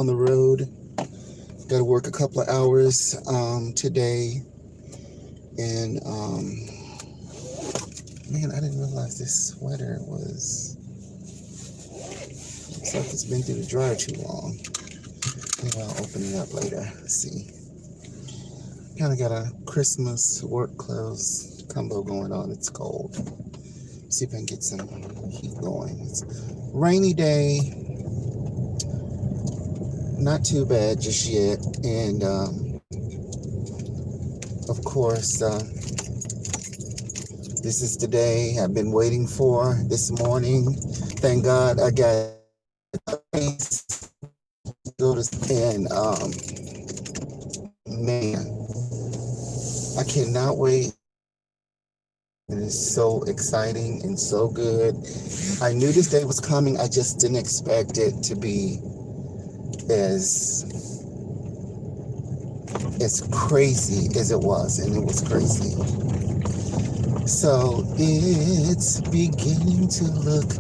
on the road. Got to work a couple of hours today, and man, I didn't realize this sweater was. Looks like it's been through the dryer too long. Maybe I'll open it up later. Let's see. Kind of got a Christmas work clothes combo going on. It's cold. See if I can get some heat going. It's a rainy day. Not too bad just yet. And of course, this is the day I've been waiting for this morning. Thank God I got and man, I cannot wait. It is so exciting and so good. I knew this day was coming. I just didn't expect it to be as crazy as it was, and it was crazy. So it's beginning to look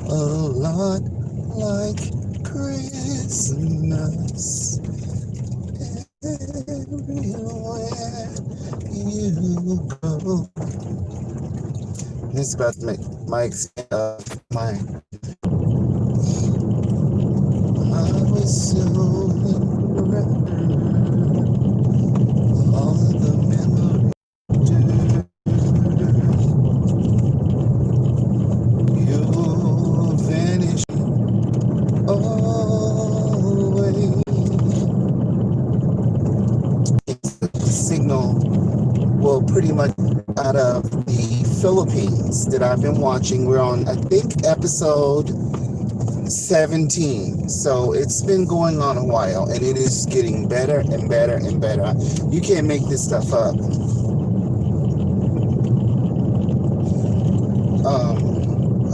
a lot like Christmas everywhere you go. This is about to make my I was so impressed. All the memories you vanish away. It's the signal, well, pretty much out of the Philippines that I've been watching. We're on, I think, episode 17. So it's been going on a while, and it is getting better and better and better. You can't make this stuff up.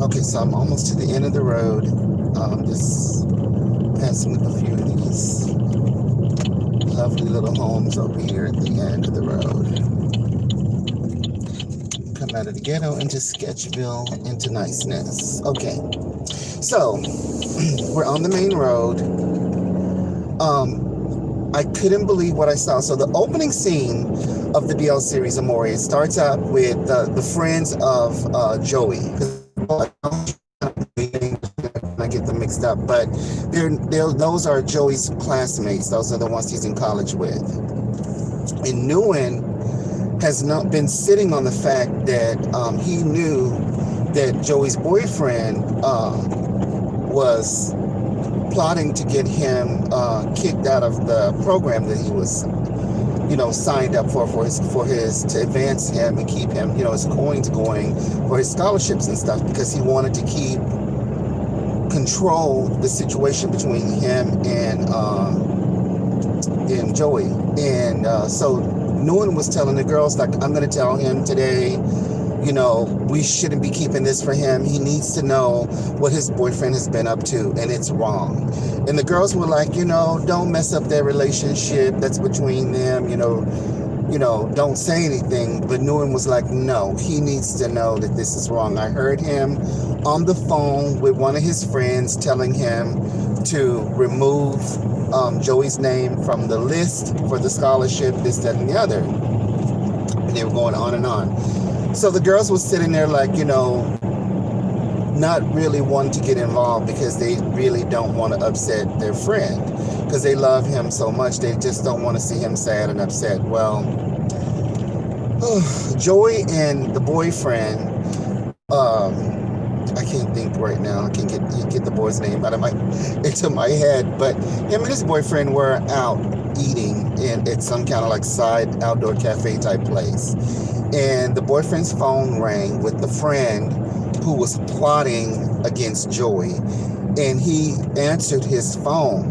Okay, so I'm almost to the end of the road. Just passing up a few of these lovely little homes over here at the end of the road. Come out of the ghetto into Sketchville into niceness. Okay, so we're on the main road. I couldn't believe what I saw. So the opening scene of the BL series Amore, it starts out with the friends of Joey. I get them mixed up, but those are Joey's classmates. Those are the ones he's in college with. And Nguyen has not been sitting on the fact that he knew that Joey's boyfriend was plotting to get him kicked out of the program that he was, signed up for his to advance him and keep him, his coins going for his scholarships and stuff, because he wanted to control the situation between him and Joey. And so Nguyen was telling the girls, like, I'm going to tell him today, we shouldn't be keeping this for him. He needs to know what his boyfriend has been up to, and it's wrong. And the girls were like, don't mess up their relationship. That's between them, don't say anything. But Nguyen was like, no, he needs to know that this is wrong. I heard him on the phone with one of his friends telling him to remove Joey's name from the list for the scholarship, this, that, and the other. And they were going on and on. So the girls were sitting there like, not really wanting to get involved because they really don't want to upset their friend because they love him so much. They just don't want to see him sad and upset. Well, Joey and the boyfriend, I can't think right now. I can't get the boy's name out of into my head. But him and his boyfriend were out eating at some kind of like side outdoor cafe type place. And the boyfriend's phone rang with the friend who was plotting against Joey. And he answered his phone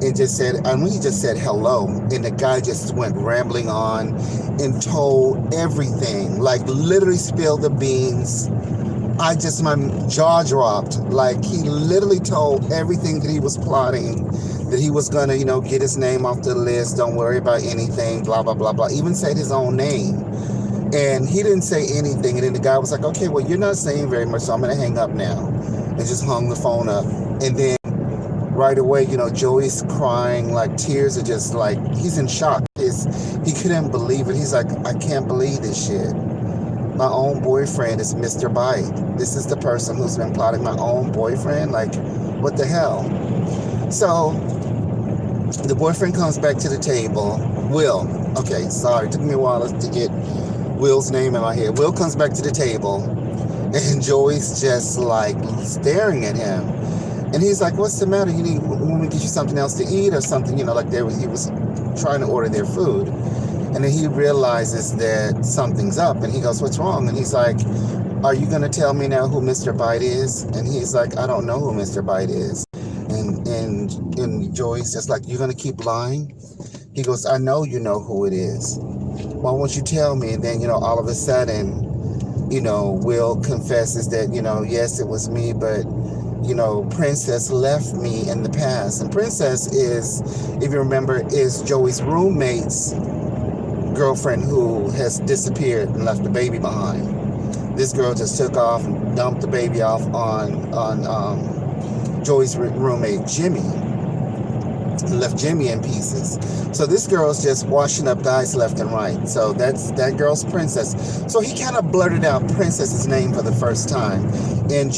and just said, he just said hello. And the guy just went rambling on and told everything, like literally spilled the beans. My jaw dropped. Like, he literally told everything that he was plotting, that he was gonna, get his name off the list, don't worry about anything, blah, blah, blah, blah. Even said his own name. And he didn't say anything. And then the guy was like, okay, well, you're not saying very much, so I'm going to hang up now. And just hung the phone up. And then right away, Joey's crying, like tears are just like, he's in shock. He couldn't believe it. He's like, I can't believe this shit. My own boyfriend is Mr. Bite. This is the person who's been plotting my own boyfriend. Like, what the hell? So the boyfriend comes back to the table. Will. Okay, sorry. It took me a while to get Will's name in my head. Will comes back to the table, and Joey's just like staring at him. And he's like, what's the matter? Want me to get you something else to eat or something? Like he was trying to order their food. And then he realizes that something's up, and he goes, what's wrong? And he's like, are you going to tell me now who Mr. Bite is? And he's like, I don't know who Mr. Bite is. And Joey's just like, you're going to keep lying? He goes, I know you know who it is. Why won't you tell me? And then, all of a sudden, Will confesses that, yes, it was me, but, Princess left me in the past. And Princess is, if you remember, is Joey's roommate's girlfriend who has disappeared and left the baby behind. This girl just took off and dumped the baby off on Joey's roommate, Jimmy. Left Jimmy in pieces. So this girl's just washing up guys left and right. So that girl's Princess. So he kind of blurted out Princess's name for the first time. And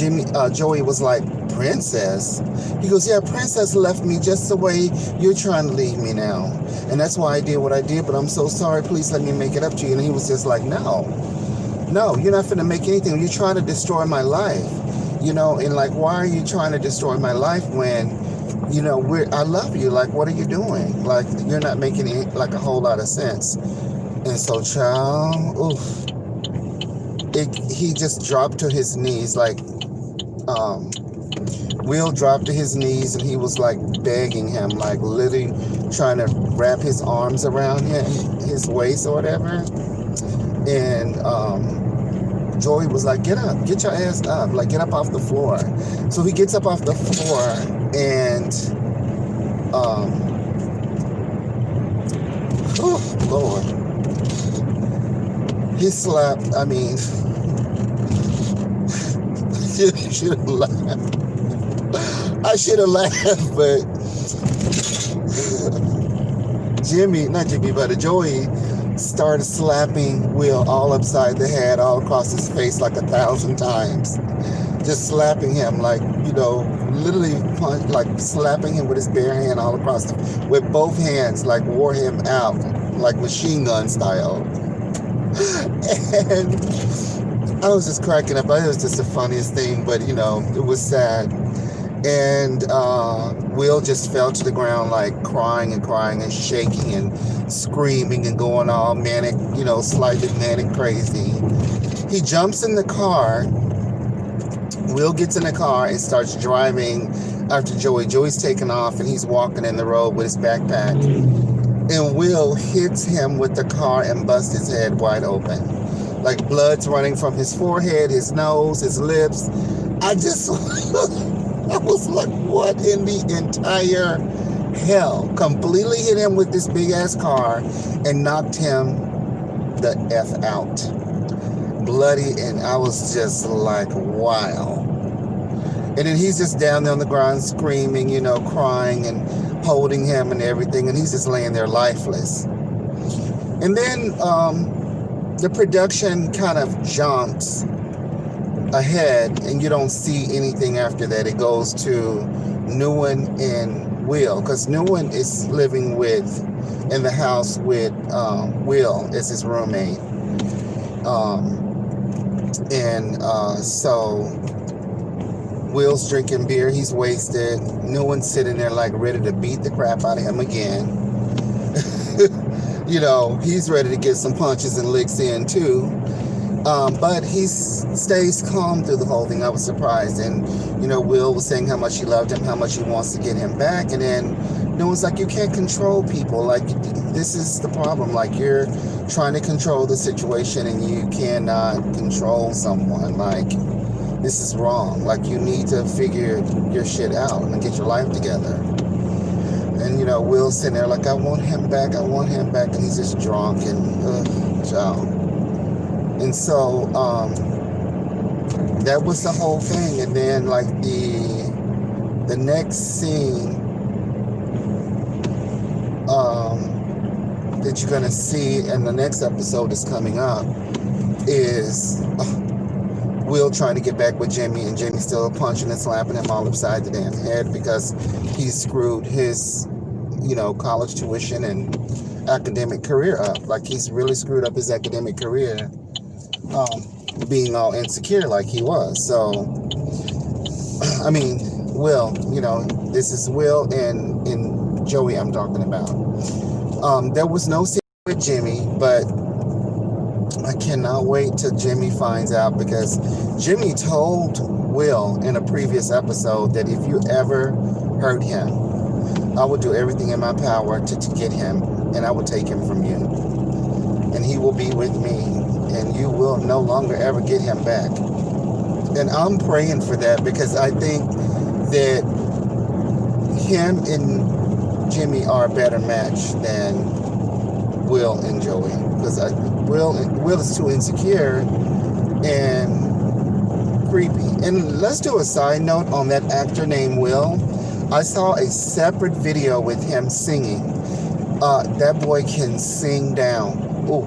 Joey was like, Princess? He goes, yeah, Princess left me just the way you're trying to leave me now. And that's why I did what I did, but I'm so sorry. Please let me make it up to you. And he was just like, no, you're not finna make anything. You're trying to destroy my life. And like, why are you trying to destroy my life when, I love you. Like, what are you doing? Like, you're not making it like a whole lot of sense. And so, child, he just dropped to his knees, like, Will dropped to his knees, and he was like begging him, like literally trying to wrap his arms around him, his waist or whatever. And Joey was like, get up, get your ass up, like get up off the floor. So he gets up off the floor, and oh Lord, he slapped. I mean, should have laughed. I should have laughed, but Joey started slapping Will all upside the head, all across his face like 1,000 times. Just slapping him, like, literally like slapping him with his bare hand all across him, with both hands, like wore him out, like machine gun style. And I was just cracking up. It was just the funniest thing, but it was sad. And Will just fell to the ground, like crying and shaking and screaming and going all manic, slightly manic crazy. He jumps in the car. Will gets in the car and starts driving after Joey. Joey's taking off, and he's walking in the road with his backpack. And Will hits him with the car and busts his head wide open. Like blood's running from his forehead, his nose, his lips. I was like, what in the entire hell? Completely hit him with this big ass car and knocked him the F out. Bloody, and I was just like, wow. And then he's just down there on the ground screaming, crying and holding him and everything, and he's just laying there lifeless. And then the production kind of jumps ahead, and you don't see anything after that. It goes to Nguyen and Will, because Nguyen is living in the house with Will as his roommate. So Will's drinking beer, he's wasted. Nguyen's sitting there like ready to beat the crap out of him again. He's ready to get some punches and licks in too. But he stays calm through the whole thing. I was surprised. And, Will was saying how much he loved him, how much he wants to get him back. And then no one's like, you can't control people. Like, this is the problem. Like, you're trying to control the situation and you cannot control someone. Like, this is wrong. Like, you need to figure your shit out and get your life together. And, Will's sitting there like, I want him back. And he's just drunk and, child. And so, that was the whole thing. And then, like, The next scene that you're gonna see in the next episode that's coming up is Will trying to get back with Jimmy, and Jimmy still punching and slapping him all upside the damn head because he screwed his, college tuition and academic career up. Like, he's really screwed up his academic career, being all insecure like he was. So, I mean, Will, this is Will and Joey I'm talking about. There was no scene with Jimmy, but I cannot wait till Jimmy finds out, because Jimmy told Will in a previous episode that if you ever hurt him, I would do everything in my power to get him, and I will take him from you. And he will be with me, and you will no longer ever get him back. And I'm praying for that, because I think that him and Jimmy are a better match than Will and Joey, because Will is too insecure and creepy. And let's do a side note on that actor named Will. I saw a separate video with him singing. That boy can sing down. Oh,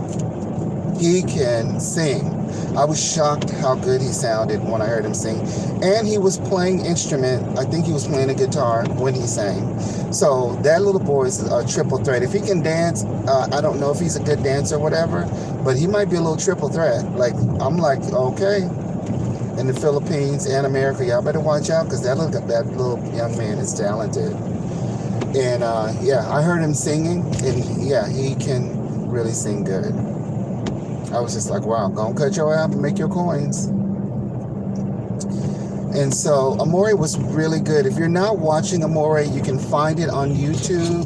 he can sing. I was shocked how good he sounded when I heard him sing. And he was playing instrument. I think he was playing a guitar when he sang. So that little boy is a triple threat. If he can dance, I don't know if he's a good dancer or whatever, but he might be a little triple threat. Like, I'm like, okay. In the Philippines and America, y'all better watch out, because that little young man is talented. And I heard him singing, and yeah, he can really sing good. I was just like, wow, gonna cut your app and make your coins. And so Amore was really good. If you're not watching Amore, you can find it on YouTube.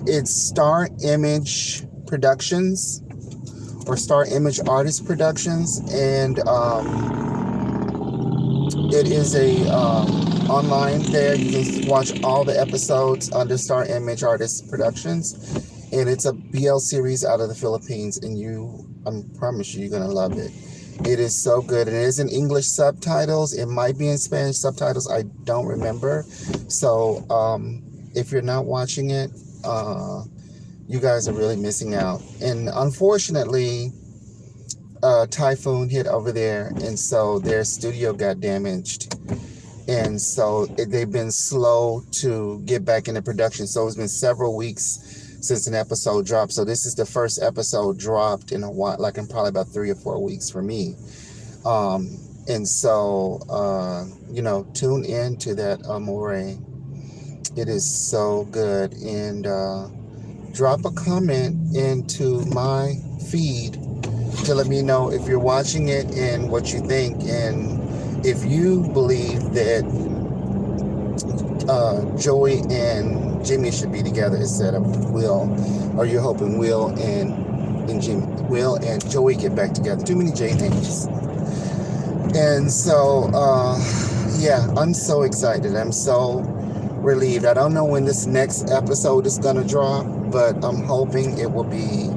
It's Star Image Productions, or Star Image Artist Productions, and it is a online there. You can watch all the episodes under Star Image Artist Productions. And it's a BL series out of the Philippines, and I promise you're gonna love it. It is so good, and it is in English subtitles. It might be in Spanish subtitles. I don't remember. So if you're not watching it, you guys are really missing out. And unfortunately, typhoon hit over there, and so their studio got damaged. And so they've been slow to get back into production. So it's been several weeks since an episode dropped. So this is the first episode dropped in a while, like in probably about 3 or 4 weeks for me. And so, tune in to that Amore. It is so good. And drop a comment into my feed to let me know if you're watching it and what you think. And if you believe that Joey and Jimmy should be together instead of Will, or you're hoping Will and Joey get back together. Too many J names. And so, I'm so excited. I'm so relieved. I don't know when this next episode is gonna drop, but I'm hoping it will be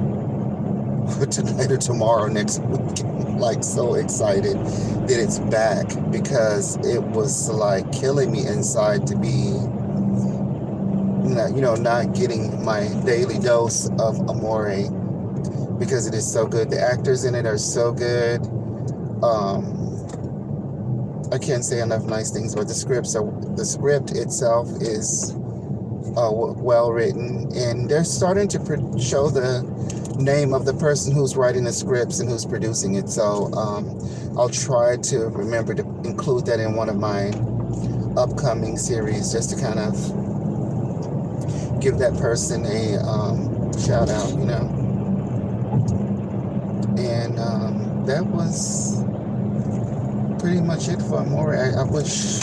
tonight or tomorrow next week. I'm like so excited that it's back, because it was like killing me inside to be not getting my daily dose of Amore, because it is so good. The actors in it are so good. I can't say enough nice things about the script. So the script itself is well written, and they're starting to show the name of the person who's writing the scripts and who's producing it. So I'll try to remember to include that in one of my upcoming series, just to kind of give that person a shout out, And that was pretty much it for Amore. I wish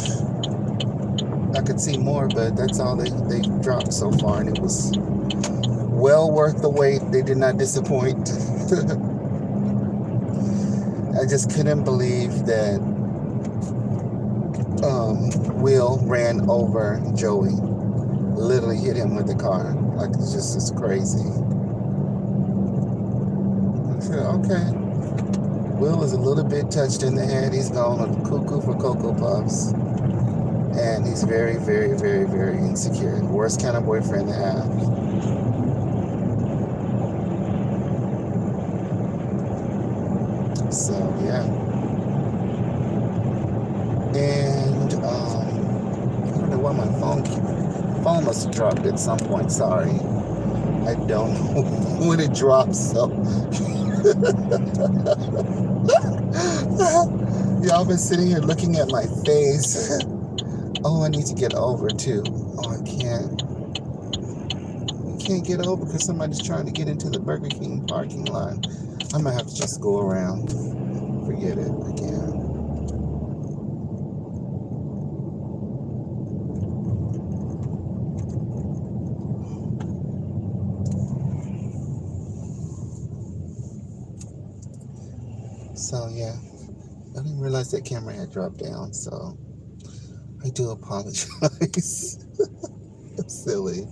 I could see more, but that's all they dropped so far, and it was well worth the wait. They did not disappoint. I just couldn't believe that Will ran over Joey. Literally hit him with the car. Like, it's crazy. I said, okay. Will is a little bit touched in the head. He's gone cuckoo for Cocoa Puffs. And he's very, very, very, very insecure. Worst kind of boyfriend to have. So yeah. And I don't know why my phone must have dropped at some point. Sorry. I don't know when it drops, so y'all been sitting here looking at my face. Oh, I need to get over too. Oh, I can't get over because somebody's trying to get into the Burger King parking lot. I might have to just go around. Forget it again. So yeah, I didn't realize that camera had dropped down, so I do apologize. I'm silly.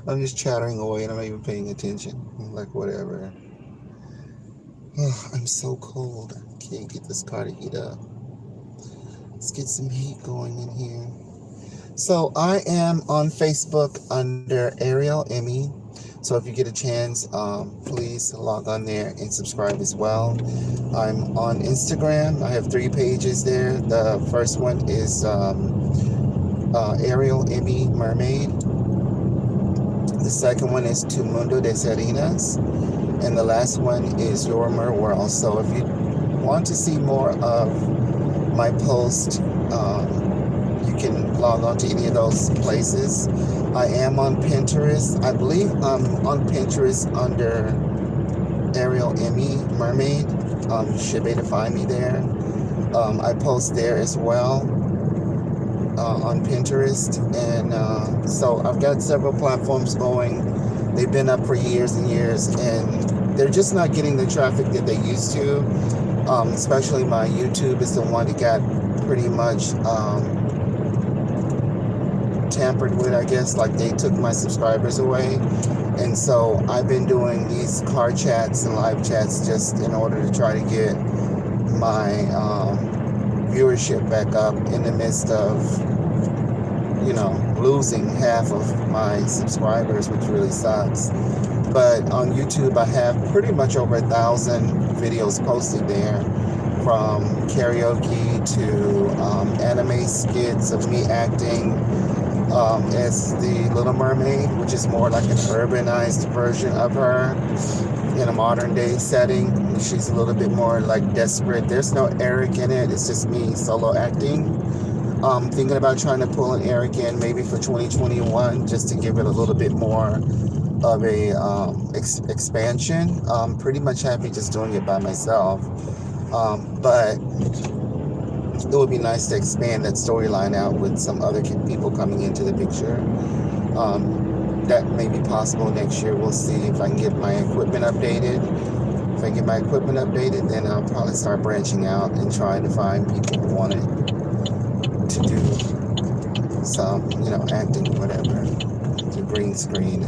I'm just chattering away and I'm not even paying attention. I'm like, whatever. Oh, I'm so cold. I can't get this car to heat up. Let's get some heat going in here. So I am on Facebook under Ariel Emmy. So if you get a chance, please log on there and subscribe as well. I'm on Instagram. I have 3 pages there. The first one is Ariel Emmy Mermaid. The second one is Tu Mundo de Serenas. And the last one is Your Mer World. So if you want to see more of my post, you can log on to any of those places. I am on Pinterest. I believe I'm on Pinterest under Ariel Emmy Mermaid. You should be able to find me there. I post there as well on Pinterest. And so I've got several platforms going. They've been up for years and years, and they're just not getting the traffic that they used to. Especially my YouTube is the one that got pretty much tampered with, I guess. Like, they took my subscribers away. And so I've been doing these car chats and live chats just in order to try to get my viewership back up in the midst of, losing half of my subscribers, which really sucks. But on YouTube, I have pretty much over 1,000 videos posted there, from karaoke to anime skits of me acting as the Little Mermaid, which is more like an urbanized version of her in a modern day setting. She's a little bit more like desperate. There's no Eric in it. It's just me solo acting. Thinking about trying to pull an Eric in maybe for 2021, just to give it a little bit more of a expansion. I'm pretty much happy just doing it by myself. But it would be nice to expand that storyline out with some other people coming into the picture. That may be possible next year. We'll see if I can get my equipment updated. If I get my equipment updated, then I'll probably start branching out and trying to find people who want to do some, acting or whatever, the green screen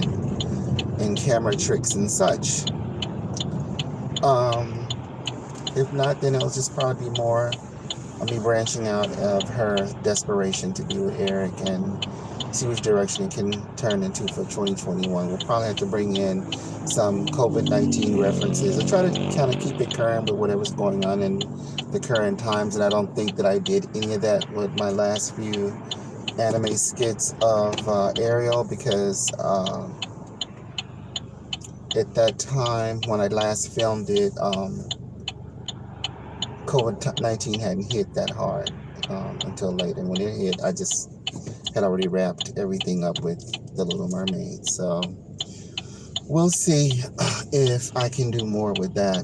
and camera tricks and such. If not, then it'll just probably be more of me branching out of her desperation to be with Eric and see which direction it can turn into for 2021. We'll probably have to bring in some COVID-19 references. I try to kind of keep it current with whatever's going on in the current times, and I don't think that I did any of that with my last few anime skits of Ariel, because at that time when I last filmed it, COVID-19 hadn't hit that hard until later. When it hit, I just had already wrapped everything up with The Little Mermaid. So we'll see if I can do more with that.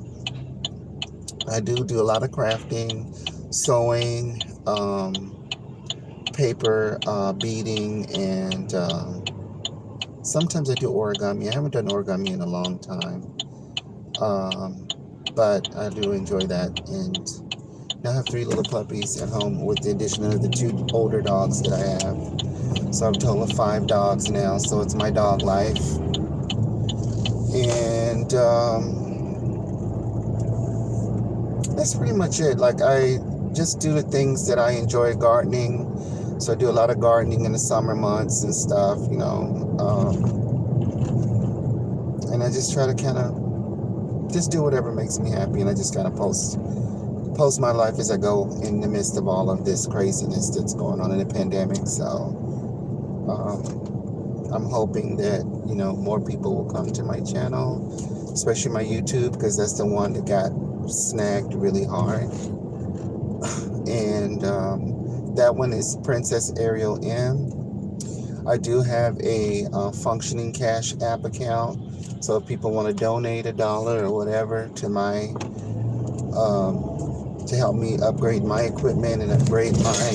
I do a lot of crafting, sewing, paper beading, and sometimes I do origami. I haven't done origami in a long time. But I do enjoy that, and now I have 3 little puppies at home with the addition of the 2 older dogs that I have. So I'm a total of 5 dogs now, so it's my dog life. And that's pretty much it. Like, I just do the things that I enjoy: gardening, So I do a lot of gardening in the summer months and stuff, and I just try to kind of just do whatever makes me happy, and I just kind of post my life as I go in the midst of all of this craziness that's going on in the pandemic. So I'm hoping that more people will come to my channel, especially my YouTube, because that's the one that got snagged really hard. And that one is Princess Ariel M. I do have a functioning Cash App account, so if people want to donate $1 or whatever to my to help me upgrade my equipment and upgrade my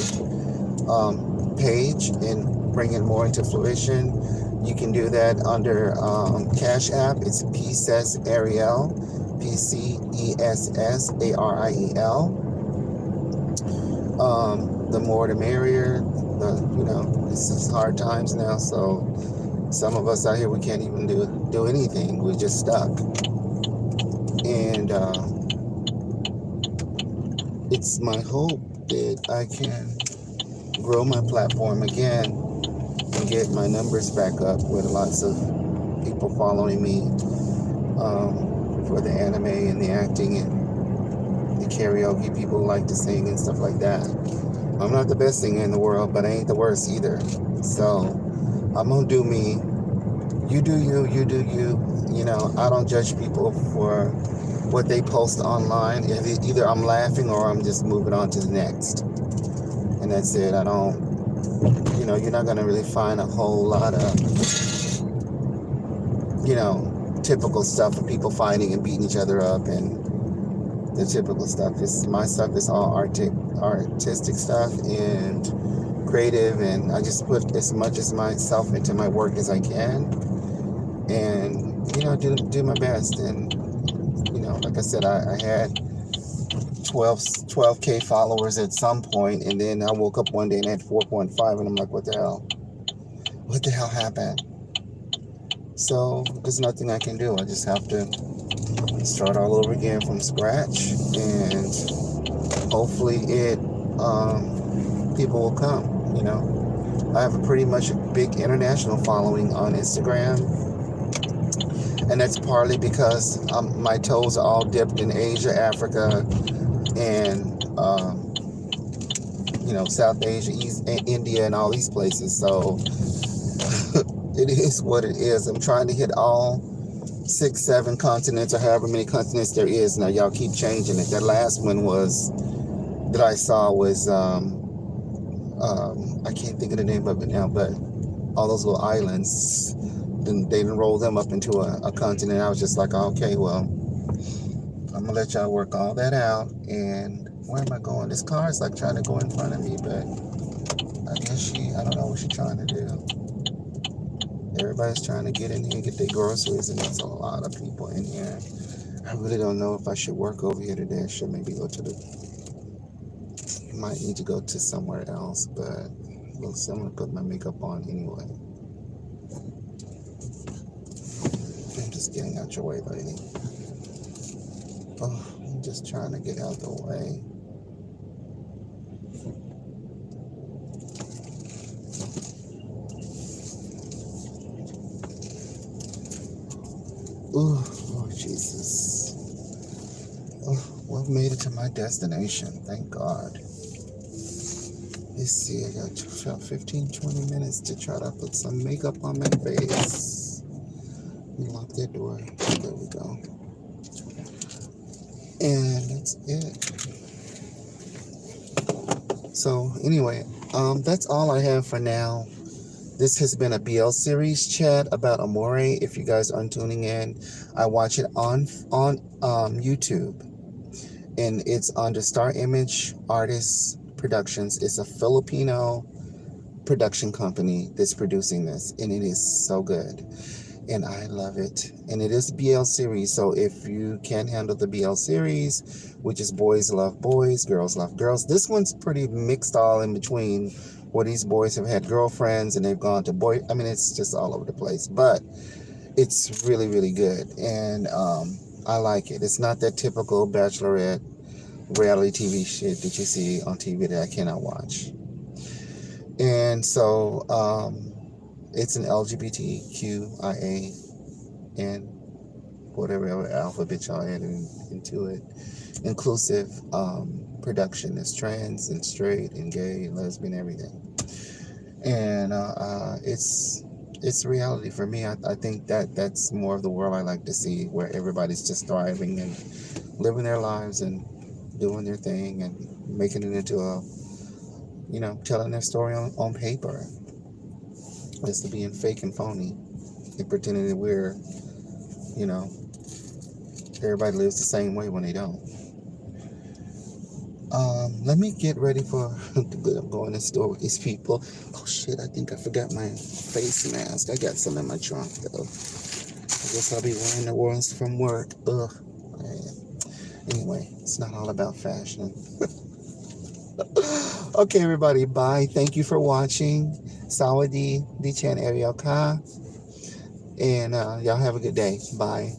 page and bring it more into fruition, you can do that under Cash App. It's Pcess Ariel, PCESSARIEL. The more the merrier. This is hard times now, so some of us out here, we can't even do anything. We're just stuck. And it's my hope that I can grow my platform again and get my numbers back up with lots of people following me for the anime and the acting and the karaoke. People like to sing and stuff like that. I'm not the best singer in the world, but I ain't the worst either. So I'm gonna do me. You do you, you do you. I don't judge people for what they post online. Either I'm laughing or I'm just moving on to the next. And that's it. I don't, you're not gonna really find a whole lot of, typical stuff of people fighting and beating each other up and the typical stuff. My stuff is all artistic stuff and creative, and I just put as much as myself into my work as I can, and do my best. And like I said, I had 12K followers at some point, and then I woke up one day and I had 4.5, and I'm like, what the hell happened? So there's nothing I can do. I just have to start all over again from scratch, and hopefully people will come. I have a pretty much big international following on Instagram, and that's partly because my toes are all dipped in Asia, Africa, and South Asia, India, and all these places. So it is what it is. I'm trying to hit all 6, 7 continents, or however many continents there is. Now y'all keep changing it. That last one that I saw was I can't think of the name of it now, but all those little islands, then they didn't roll them up into a continent. I was just like, okay, well, I'm gonna let y'all work all that out. And where am I going? This car is like trying to go in front of me, but I guess I don't know what she's trying to do. Everybody's trying to get in here and get their groceries, and there's a lot of people in here. I really don't know if I should work over here today. I should maybe might need to go to somewhere else, but I'm gonna put my makeup on anyway. I'm just getting out your way, lady. Oh, I'm just trying to get out the way. Oh, Lord Jesus. Oh, well, I've made it to my destination. Thank God. Let's see, I got 15-20 minutes to try to put some makeup on my face. Let me lock that door. There we go. And that's it. So anyway, that's all I have for now. This has been a BL series chat about Amore. If you guys aren't tuning in, I watch it on YouTube, and it's under Star Image Artists Productions. It's a Filipino production company that's producing this, and it is so good, and I love it. And it is BL series, so if you can't handle the BL series, which is boys love boys, girls love girls, this one's pretty mixed all in between, where these boys have had girlfriends and they've gone to it's just all over the place, but it's really, really good, and I like it. It's not that typical bachelorette reality TV shit that you see on TV that I cannot watch. And so it's an LGBTQIA and whatever other alphabet y'all added into it, inclusive production. Is trans and straight and gay and lesbian, everything. And it's reality for me. I think that's more of the world I like to see, where everybody's just thriving and living their lives and doing their thing and making it into a, telling their story on paper, as to being fake and phony and pretending that you know, everybody lives the same way when they don't. Let me get ready for I'm going to store with these people. Oh shit, I think I forgot my face mask. I got some in my trunk though. I guess I'll be wearing the ones from work. Ugh, man. Anyway, it's not all about fashion. Okay, everybody, bye. Thank you for watching. Sawadi Dichan Ariel Ka. And y'all have a good day. Bye.